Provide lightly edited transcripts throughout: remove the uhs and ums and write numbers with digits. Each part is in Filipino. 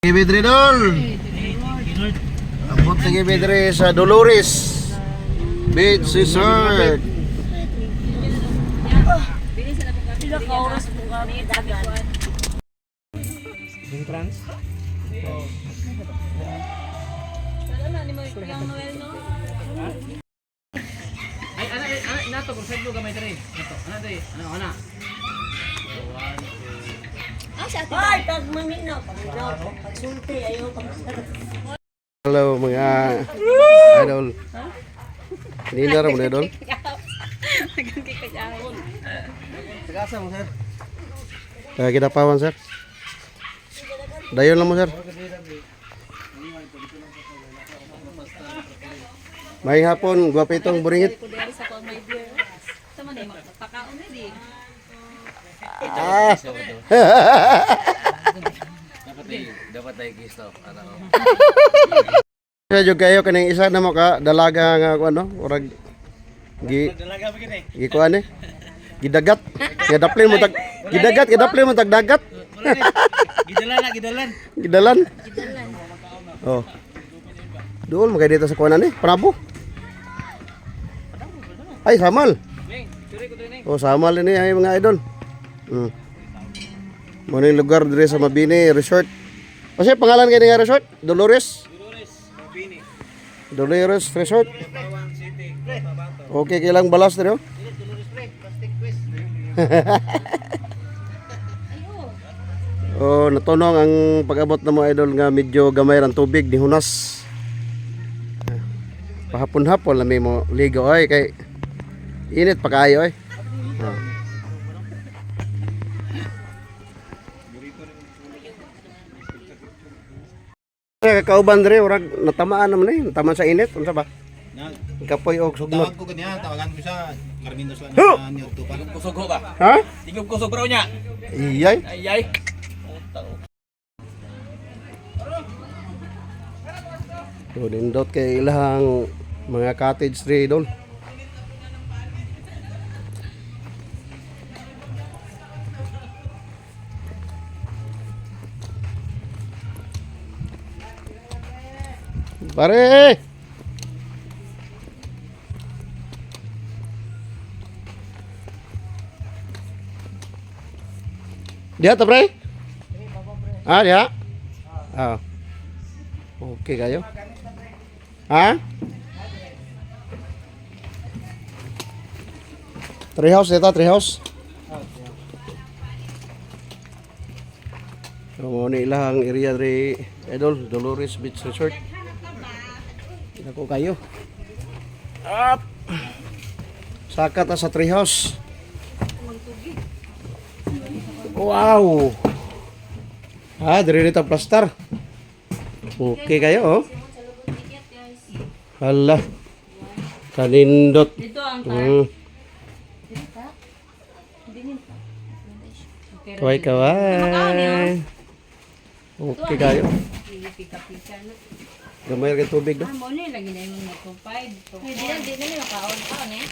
Gibidre dol. Abot na gibidre sa Dolores Beach Resort. Pila ka oras mo kami dagat. Entrance? Wala na ni mo yung Noel no? Ay, ana, nato kung saglo gamay dere. Nato, ana dere. Ana. Ay, tag mamino. Pagsulti ayo Hello mga idol. Hindi na rin idol. Tagasa mo sir. Kita pawan sir. Dayon lang mo sir. May hapon, guwapitong buringit. sa ko my dear. Sama na magpakaon na di. Ah. Dapat ay kisto. Ano? Kaya jud kayo kaning isa na mo ka dalaga nga ano, urag Dalaga begini. kuan eh. Gidagat. Gidaplin mo tag gidaplin mo tag dagat. Gidalan. Gidalan. Oh. Doon magay dito sa kuanan eh, Prabo. Ay, samal. Oh, samal ini ay mga idol. Muna yung lugar dire sa Mabini Resort. Kasi pangalan kayo nga resort? Dolores Resort. Okay, kailang balas dire. Oh, natunong ang pag-abot na mo idol nga medyo gamay ang tubig ni Hunas. Pahapon-hapon lami mo ligo ay kay init pa kayo ay. Kauban dire urag natamaan naman eh, natamaan sa init unsa ba? Kapoy og sugnot. Tawag ko kanya, tawagan ko siya. Marmindos lang Huh! na niyo to. Tingog kusog ko ba? Ha? Tingog kusog raw niya. Iyay. Ay. So, nindot kay ilang mga cottage tree doon. Pare! Diha ta pre? Ah, diha? Ah. Okay kayo. Ha? Treehouse ito, treehouse. So, ni ilang area dre idol, Dolores Beach Resort. Nako kayo. Up. Saka ta sa treehouse. Wow. Ah, dire dito plaster. Okay kayo, oh. Hala. Kanindot. Dito ang Kaway. Okay kayo. pika-pika na. Gamay ka tubig do. Mo ni lagi na yung nagpapide. Di na nila kaon eh.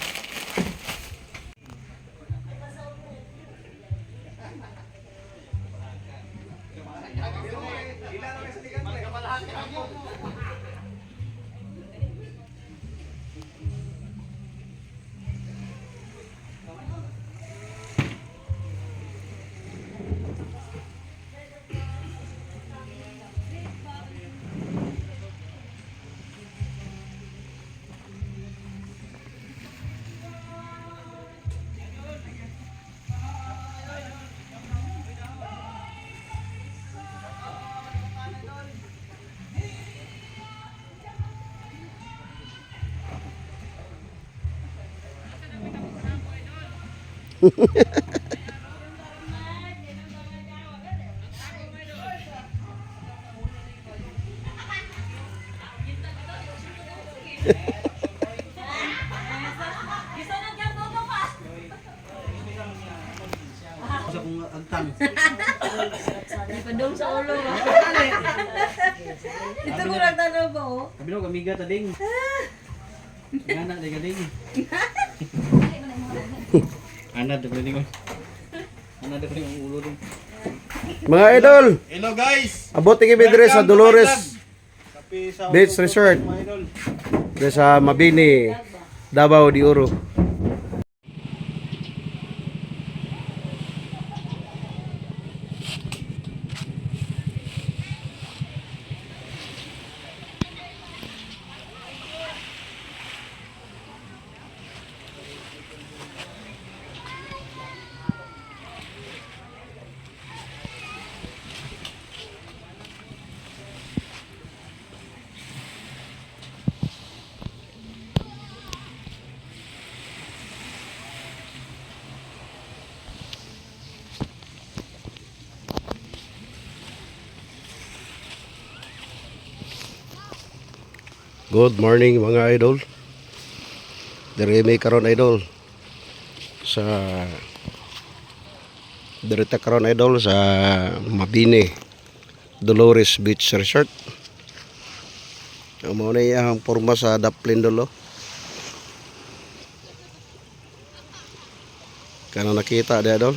Padung sa ulo ba? Ito ko lang tanong ba oh? Kabilo kamiga tading. Ngana day gading. Ana de pwede ko. Ana de pwede ang ulo ding. Mga idol, Hello guys! abot kami dire sa Welcome to Dolores my vlog. Kape sa Beach Resort. mga idol. Dire sa Mabini, Davao de Oro. Good morning mga idol. Dire may karon idol sa direta karon idol sa Mabini Dolores Beach Resort. Amo na iyang porma sa daplin dolo. Kana nakita di idol.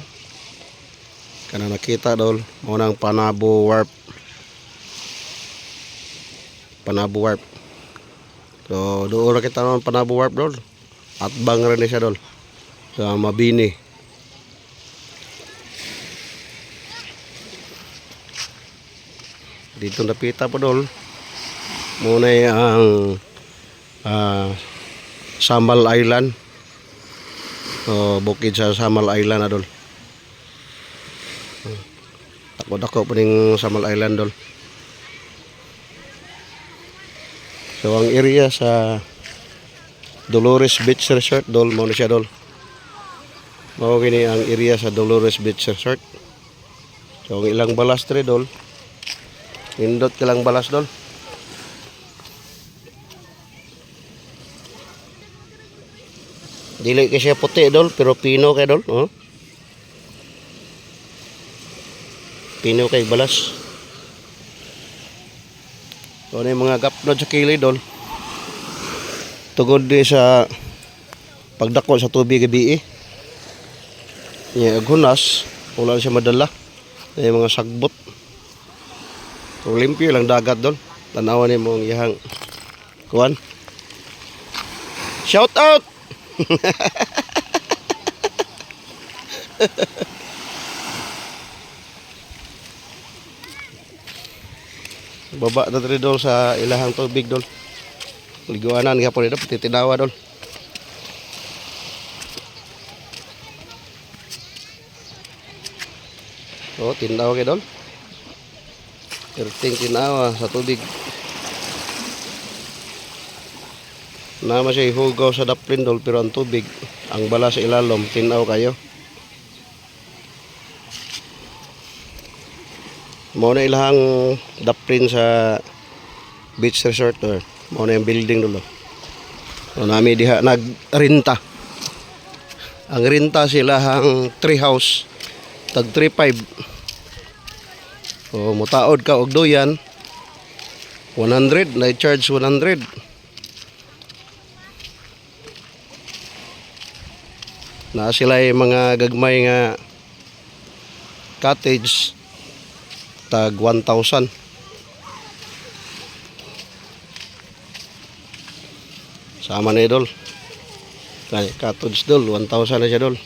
Kana nakita dol mo nang Panabo Warp. Panabo Warp. So, doon na kita naman Panabo Warp dol. At bang rin siya dol. Sa Mabini. Dito napita po dol. Muna ang Samal Island. So, bukid sa Samal Island na dol. Tako-tako po ning Samal Island dol. So ang area sa Dolores Beach Resort dol mo na siya dol. Mao gini ang area sa Dolores Beach Resort. So ang ilang balas tre dol. Indot ilang balas dol. Dili kay siya puti dol pero pino kay dol, oh. Pino kay balas. So, ano yung mga gapnod sa kilid dol. Tugod din sa pagdako sa tubig gabi. Aghunas, wala siya madala. Yung mga sagbot. So, limpyo lang dagat dol. Tanawan mo ang iyang kuwan. Shout out! Baba na rin dol sa ilahang tubig dol. Liguanan nga po rin pati tinawa dol. Oh, tinawa kayo dol. Perting tinawa sa tubig. Nama siya ihugaw sa daplin dol pero ang tubig, ang bala sa ilalom, tinaw kayo. Mao na ilahang daplin sa beach resort or mao na yung building dolo. So nami diha nagrenta. Ang renta sila hang tree house tag 3.5. So mutaod ka og doyan 100 na charge 100. Na sila yung mga gagmay nga cottage tag 1,000. Sama na idol. Kaya cottage dol 1,000 na siya dol.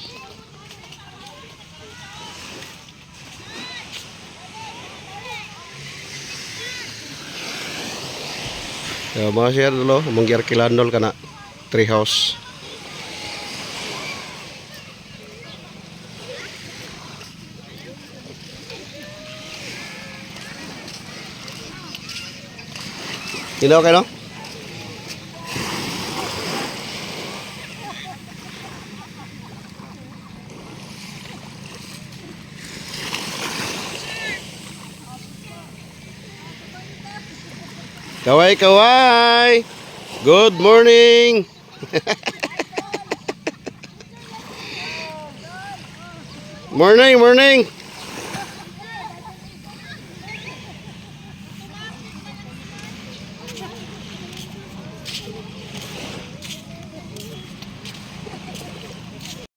So mga siya dolo, mangyar kilan dol kana tree house. Ilaw kayo no? Kaway kaway. Good morning. Morning.